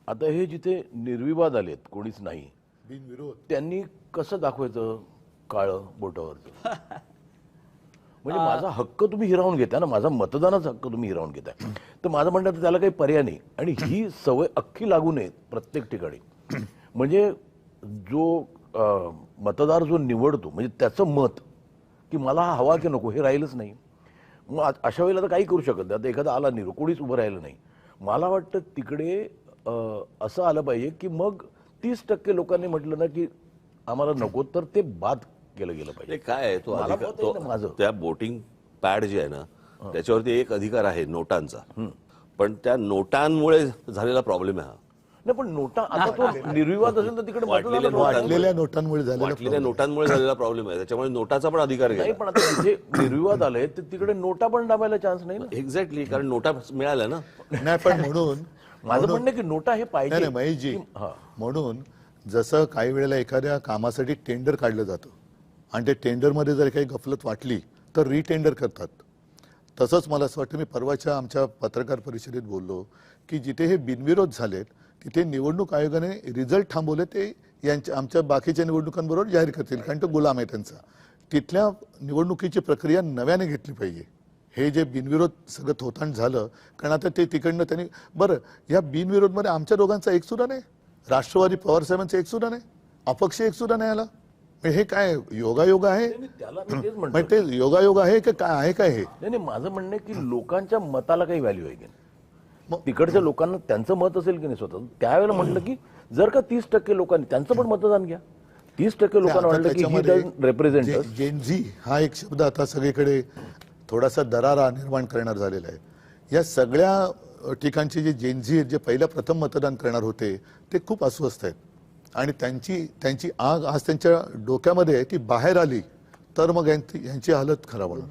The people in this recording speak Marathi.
आता हे जिथे निर्विवाद आलेत, कोणीच नाही, बिनविरोध त्यांनी कसं दाखवायचं काळं बोटावरचं? म्हणजे माझा हक्क तुम्ही हिरावून घेताय ना, माझा मतदानाचा हक्क तुम्ही हिरावून घेताय. तर माझं म्हणणं तर त्याला काही पर्याय नाही. आणि ही सवय अख्खी लागू नये प्रत्येक ठिकाणी. म्हणजे जो मतदार जो निवडतो, म्हणजे त्याचं मत की मला हा हवा की नको हे राहीलच नाही. मग अशा वेळेला तर काही करू शकत नाही. आता एखादा आला नाही, कोणीच उभं राहिलं नाही, मला वाटतं तिकडे असं आलं पाहिजे की मग 30% लोकांनी म्हटलं ना की आम्हाला नको, तर ते बाद केलं गेलं पाहिजे. काय आहे तो मला अधिकार, मत आहे ना माझं. त्या वोटिंग पॅड जे आहे ना त्याच्यावरती एक अधिकार आहे नोटांचा, पण त्या नोटांमुळे झालेला प्रॉब्लेम आहे हा. नाही, पण नोटा आता तो निर्विवाद असेल तर तिकडे वाटलेल्या मतदानाला नोटा- वाटलेल्या नोटांमुळे झालेला वाटलेल्या नोटांमुळे झालेला प्रॉब्लेम आहे, त्याच्यामुळे नोटाचा पण अधिकार नाही, घ्या. पण आता तिथे निर्विवाद आले तर तिकडे नोटा पण दाबायला चान्स नाही ना. एक्झॅक्टली, कारण नोटा मिळाल्या ना. नाही, पण म्हणून माझं म्हणणं की नोटा हे नाही पाहिजे. नाही महेशजी, हा. म्हणून जसं काही वेळेला एखाद्या कामासाठी टेंडर काढलं जातं आणि ते टेंडरमध्ये जर काही गफलत वाटली तर रिटेंडर करतात. तसंच मला असं वाटतं, मी परवाच्या आमच्या पत्रकार परिषदेत बोललो की जिथे हे बिनविरोध झालेत तिथे निवडणूक आयोगाने रिझल्ट थांबवले, ते यांच्या आमच्या बाकीच्या निवडणुकांबरोबर जाहीर करतील, कारण तो गुलाम आहे त्यांचा. तिथल्या निवडणुकीची प्रक्रिया नव्याने घेतली पाहिजे. हे जे बिनविरोध सगळं थोतांड झालं, कारण आता ते तिकडनं त्यांनी बरं, या बिनविरोधमध्ये आमच्या दोघांचा एक सुद्धा नाही, राष्ट्रवादी पवार साहेबांचा एक सुद्धा नाही, अपक्ष एक सुद्धा नाही आला. हे काय योगायोग आहे? त्याला मी तेच म्हणतो. म्हणजे ते योगायोग आहे की काय आहे? काय हे नाही नाही, माझं म्हणणं आहे की लोकांच्या मताला काही व्हॅल्यू आहे की नाही. मग- तिकडच्या लोकांना त्यांचं मत असेल की नाही स्वतः, त्यावेळेला म्हटलं की जर का 30% लोकांनी त्यांचं पण मतदान घ्या. 30% लोकांना वाटलं की ही रिप्रेझेंट जेनझी हा एक शब्द आता सगळीकडे थोडासा दरारा निर्माण करणार झालेला आहे. या सगळ्या ठिकाणचे जे जेनझी जे पहिल्या प्रथम मतदान करणार होते ते खूप अस्वस्थ आहेत आणि त्यांची आग आज त्यांच्या डोक्यामध्ये आहे, ती बाहेर आली तर मग यांची हालत खराब होणार.